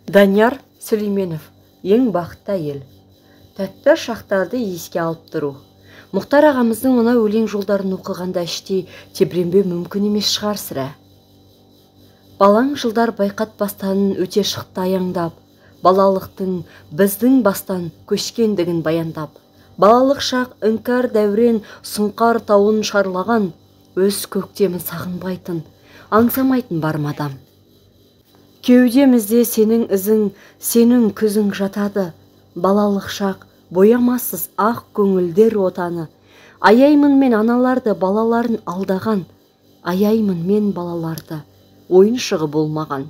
Данияр Сүлейменов, ең бақытты әйел. Тәтті шақтарды еске алып тұру. Мұхтар ағамыздың мына өлең жолдарын оқығанда іштей тебіренбеу мүмкін емес шығар сірә. Балаң жылдар байқатпастан өте шықты аяңдап, балалықтың біздің бастан көшкендігін баяндап. Балалық шақ іңкәр дәурен сұңқар тауын шарлаған, өз көктемін сағынбайтын, аңсамайтын бар мадам. Кеудемізде сенің ізің, сенің күзің жатады. Балалық шақ, боямасыз ақ көңілдер отаны. Аяймын мен аналарды балаларын алдаған. Аяймын мен балаларды ойыншығы болмаған.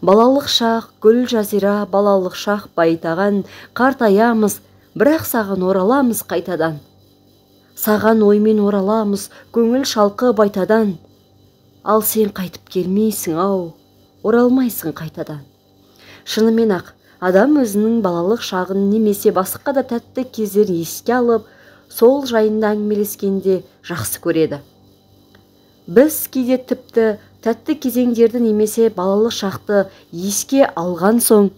Балалық шақ, гүл жазира, балалық шақ байтаған. Қартаямыз, бірақ саған ораламыз қайтадан. Саған оймен ораламыз, көңіл шалқы байтадан. Ал сен қайтып келмейсің ау, оралмайсың қайтадан. Шынымен ақ, адам өзінің балалық шағын немесе басқа да тәтті кездерін еске алып, сол жайында әңгімелескенде жақсы көреді. Біз кейде тіпті тәтті кезеңдерді немесе балалық шақты еске алған соң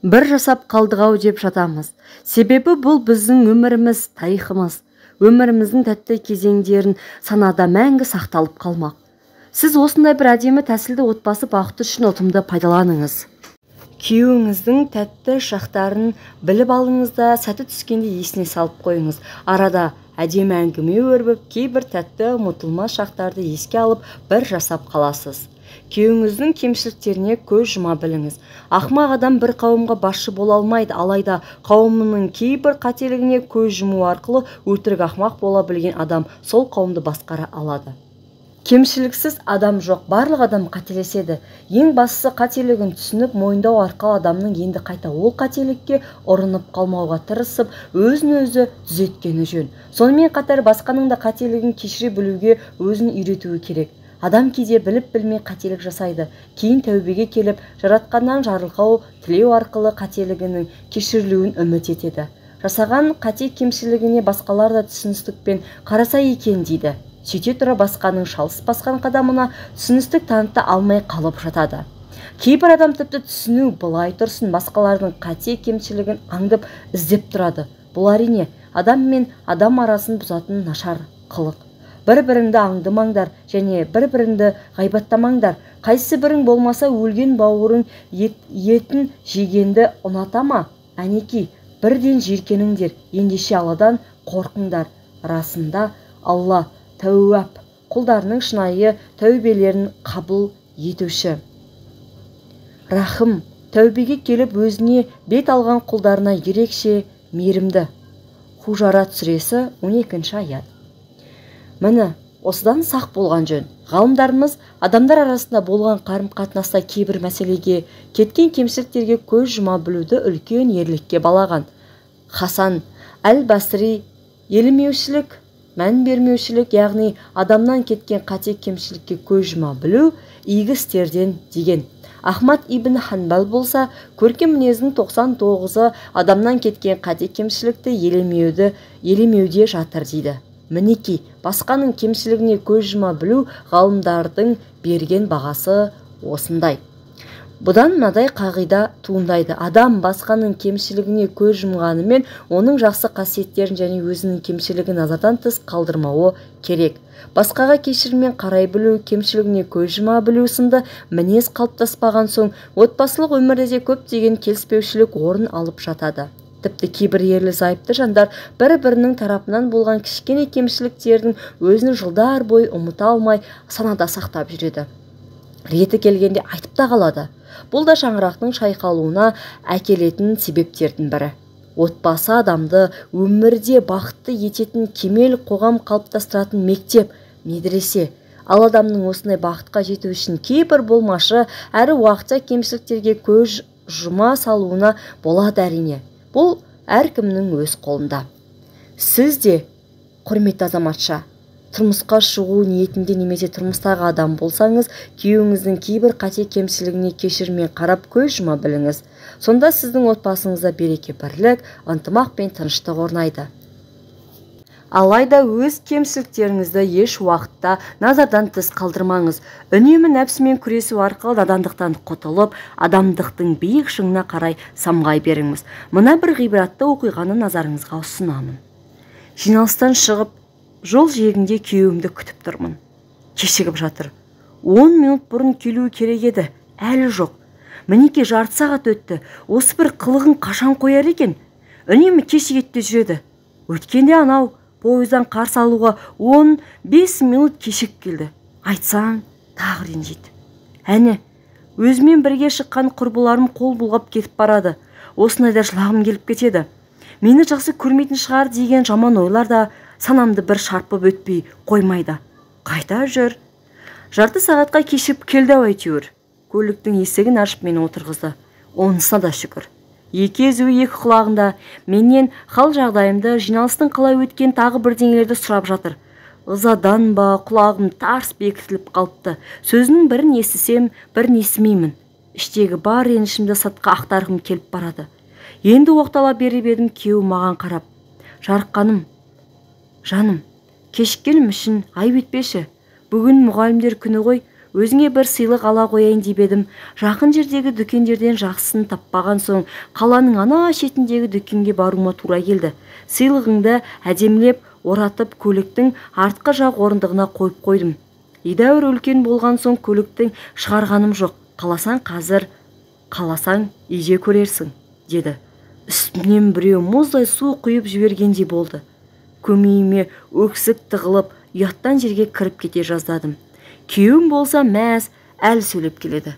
бір жасап қалдық-ау деп жатамыз. Себебі бұл біздің өміріміз, тарихымыз, өміріміздің тәтті кезеңдерін санада мәңгі сақталып қалмақ. Сіз осындай бір әдемі тәсілді отбасы бақыты үшін ұтымды пайдаланыңыз. Күйеуіңіздің тәтті шақтарын біліп алыңыз да, сәті түскенде есіне салып қойыңыз. Арада әдемі әңгіме өрбіп, кейбір тәтті ұмытылмас шақтарды еске алып, бір жасап қаласыз. Күйеуіңіздің кемшіліктеріне көз жұма біліңіз. Ақымақ адам бір қауымға басшы бола алмайды, алайда қауымының кейбір қателігіне көз жұму арқылы өтірік ақымақ бола білген адам сол қауымды басқара алады. Кемшіліксіз адам жоқ, барлық адам қателеседі. Ең бастысы қателігін түсініп, мойындау арқылы адамның енді қайта ол қателікке ұрынып қалмауға тырысып, өзін-өзі түзеткені жөн. Сонымен қатар басқаның да қателігін кешіре білуге өзін үйретуі керек. Адам кейде біліп-білмей қателік жасайды. Кейін тәубеге келіп, жаратқаннан жарылқау тілеу арқылы қателігінің кешірілуін үміт етеді. Жасаған қате кемшілігіне басқалар да түсіністікпен қараса екен дейді. Сөйте тұра басқаның шалыс басқан қадамына түсіністік таныта алмай қалып жатады. Кейбір адам тіпті түсіну былай тұрсын, басқалардың қате кемшілігін аңдып іздеп тұрады. Бұл әрине адам мен адам арасын бұзатын нашар қылық. Бір-біріңді аңдымаңдар және бір-біріңді ғайбаттамаңдар. Қайсы бірің болмаса өлген бауырың етін жегенді ұнатама? Әнеки, бірден жиіркеніңдер, ендеше Алладан қорқыңдар. Расында Алла тәуап, құлдарының шынайы тәубелерін қабыл етуші. Рахым, тәубеге келіп өзіне бет алған құлдарына ерекше мейірімді. Хужарат сүресі 12-ші аят. Міне, осыдан сақ болған жөн. Ғалымдарымыз адамдар арасында болған қарым-қатынаста кейбір мәселеге, кеткен кемшіліктерге көз жұма білуді үлкен ерлікке балаған. Хасан әл-Басри елемеушілік, мән бермеушілік, яғни адамнан кеткен қате кемшілікке көз жұма білу игі істерден деген. Ахмад ибн Ханбал болса, көркем мінездің 99-ы адамнан кеткен қате кемшілікті елемеуде жатыр дейді. Мінеки, басқаның кемшілігіне көз жұма білу ғалымдардың берген бағасы осындай. Бұдан мынадай қағида туындайды. Адам басқаның кемшілігіне көз жұмғанымен оның жақсы қасиеттерін және өзінің кемшілігін назардан тыс қалдырмауы керек. Басқаға кешіріммен қарай білу, кемшілігіне көз жұма білу сынды мінез қалыптаспаған соң, отбасылық өмірде көптеген келіспеушілік орын алып жатады. Тіпті кейбір ерлі-зайыпты жандар бір-бірінің тарапынан болған кішкене кемшіліктердің өзін жылдар бойы ұмыта алмай санада сақтап жүреді. Реті келгенде айтып та қалады. Бұл да шаңырақтың шайқалуына әкелетін себептердің бірі. Отбасы адамды өмірде бақытты ететін кемел қоғам қалыптастыратын мектеп, медресе. Ал адамның осындай бақытқа жету үшін кейбір болмашы әрі уақытша кемшіліктерге көз жұма салуына болады әрине. Бұл әркімнің өз қолында. Сіз де, құрметті азаматша, тұрмысқа шығу ниетінде немесе тұрмыстағы адам болсаңыз, күйеуіңіздің кейбір қате кемшілігіне кешіріммен қарап көз жұма біліңіз. Сонда сіздің отбасыңызда береке бірлік, ынтымақ пен тыныштық орнайды. Алайда өз кемшіліктеріңізді еш уақытта назардан тыс қалдырмаңыз. Үнемі нәпсімен күресу арқылы надандықтан құтылып, адамдықтың биік шыңына қарай самғай беріңіз. Мына бір ғибратты оқиғаны назарыңызға ұсынамын. Жиналыстан шығып, жол жиегінде күйеуімді күтіп тұрмын. Кешігіп жатыр. 10 минут бұрын келуі керек еді, әлі жоқ. Мінеке жарты сағат өтті. Осы бір қылығын қашан қояр екен? Үнемі кешігетте жүреді. Өткенде анау пойыздан қарсы алуға 15 минут кешік келді. Айтсаң, тағы ренжиді. Әне, өзімен бірге шыққан құрбыларым қол бұлғап кетіп барады. Осындайда жылағым келіп кетеді. Мені жақсы көрмейтін шығар деген жаман ойлар да санамды бір шарпып өтпей қоймайды. Қайта жүр. Жарты сағатқа кешіп келді әйтеуір. Көліктің есігін ашып мені отырғызды. Онысына да шүкір. Екі езуі екі құлағында менен хал жағдайымды, жиналыстың қалай өткен тағы бірдеңелерді сұрап жатыр. Ызадан ба құлағым тарс бекітіліп қалыпты. Сөзінің бірін естісем, бірін естімеймін. Іштегі бар ренішімді сыртқа ақтарғым келіп барады. Енді оқтала беріп едім, күйеуім маған қарап: "Жарыққаным, жаным, кешіккенім үшін айып етпеші. Бүгін мұғалімдер күні ғой, өзіңе бір сыйлық ала қояйын деп едім. Жақын жердегі дүкендерден жақсысын таппаған соң, қаланың ана шетіндегі дүкенге баруыма тура келді. Сыйлығыңды әдемілеп оратып, көліктің артқы жақ орындығына қойып қойдым. Едәуір үлкен болған соң көліктің шығарғаным жоқ. Қаласаң қазір, қаласаң үйде көрерсің", деді. Үстімнен біреу мұздай су құйып жібергендей болды. Көмейіме өксік тығылып, ұяттан жерге кіріп кете жаздадым. Күйеуім болса мәз, әлі сөйлеп келеді.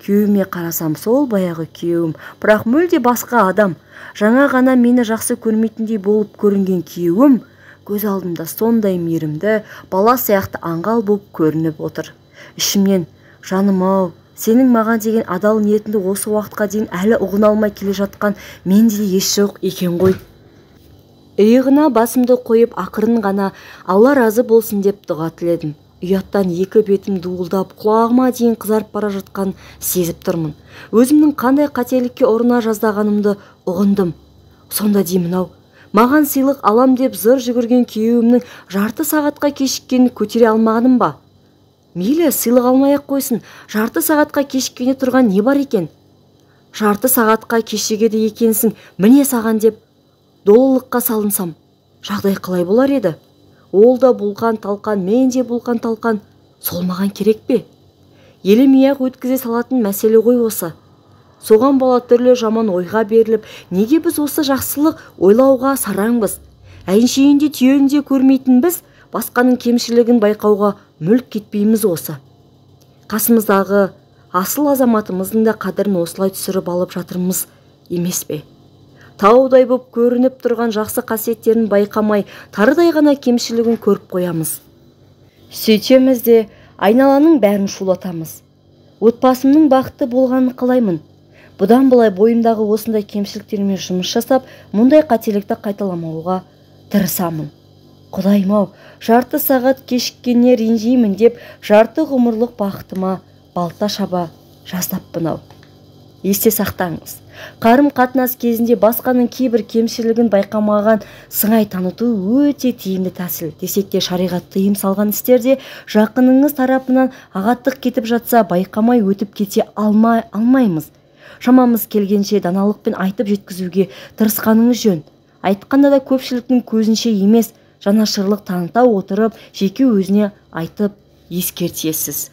Күйеуіме қарасам, сол баяғы күйеуім, бірақ мүлде басқа адам. Жаңа ғана мені жақсы көрмейтіндей болып көрінген күйеуім көз алдымда сондай мейірімді, бала сияқты аңғал болып көрініп отыр. Ішімнен: "Жаным-ау, сенің маған деген адал ниетіңді осы уақытқа дейін әлі ұғына алмай келе жатқан менде де еш жоқ екен ғой". Иығына басымды қойып, ақырын ғана "Алла разы болсын" деп дұға тіледім. Ұяттан екі бетім дуылдап, құлағыма дейін қызарып бара жатқан сезіп тұрмын. Өзімнің қандай қателікке ұрына жаздағанымды ұғындым. Сонда деймін-ау, маған сыйлық алам деп зыр жүгірген күйеуімнің жарты сағатқа кешіккенін көтере алмағаным ба? Мейлі, сыйлық алмай-ақ қойсын, жарты сағатқа кешіккене тұрған не бар екен? Жарты сағатқа кешігеді екенсің, міне саған деп долылыққа салынсам, жағдай қалай болар еді? Ол да бұлқан талқан, мен де бұлқан талқан. Сол маған керек пе? Елемей-ақ өткізе салатын мәселе ғой осы. Соған бала түрлі жаман ойға беріліп, неге біз осы жақсылық ойлауға сараңбыз? Әншейінде түйеңде көрмейтін біз басқаның кемшілігін байқауға мүлк кетпейміз осы. Қасымыздағы асыл азаматымыздың да қадірін осылай түсіріп алып жатырмыз емес пе? Таудай боп көрініп тұрған жақсы қасиеттерін байқамай, тарыдай ғана кемшілігін көріп қоямыз. Сөйтеміз де айналаның бәрін шулатамыз. Отбасымның бақытты болғанын қалаймын. Бұдан былай бойымдағы осындай кемшіліктермен жұмыс жасап, мұндай қателікті қайталамауға тырысамын. Құдайым-ау, жарты сағат кешіккеніне ренжимін деп, жарты ғұмырлық бақытыма балта шаба жаздаппын-ау. Есте сақтаңыз. Қарым-қатынас кезінде басқаның кейбір кемшілігін байқамаған сыңай таныту өте тиімді тәсіл. Десек те шариғат тыйым салған істерде жақыныңыз тарапынан ағаттық кетіп жатса, байқамай өтіп кете алмаймыз. Шамамыз келгенше даналықпен айтып жеткізуге тырысқаныңыз жөн. Айтқанда да көпшіліктің көзінше емес, жанашырлық таныта отырып, жеке өзіне айтып ескертесіз.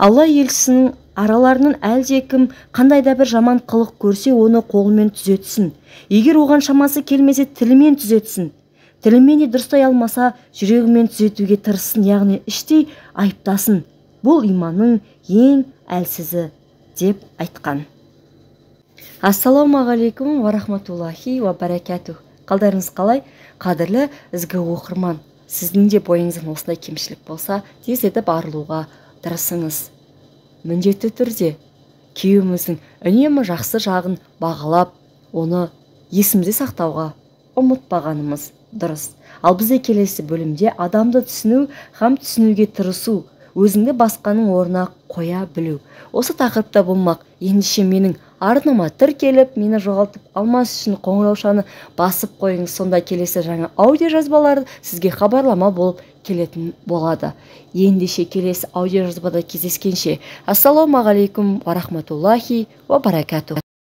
Алла елшісінің араларының әлде кім қандай да бір жаман қылық көрсе, оны қолымен түзетсін. Егер оған шамасы келмесе, тілімен түзетсін. Тілімен де дұрыстай алмаса, жүрегімен түзетуге тырыссын, яғни іштей айыптасын. Бұл иманның ең әлсізі деп айтқан. Ассалаумағалейкум ва рахматуллахи ва баракатух. Қалдарыңыз қалай? Қадірлі ізгі оқырман, сіздің де бойыңыздан осындай кемшілік болса, тездетіп арылуға тырысыңыз. Міндетті түрде күйеуіміздің үнемі жақсы жағын бағалап, оны есімізде сақтауға ұмытпағанымыз дұрыс. Ал бізде келесі бөлімде адамды түсіну һәм түсінуге тырысу, өзіңді басқаның орнына қоя білу. Осы тақырыпта болмақ. Ендеше менің арнама тіркеліп, мені жоғалтып алмас үшін қоңыраушаны басып қойыңыз. Сонда келесі жаңа аудио жазбалары сізге хабарлама болып келетін болады. Ендеше келесі аудио жазбада кездескенше, ассаламу алейкум ва рахматуллахи ва баракатух.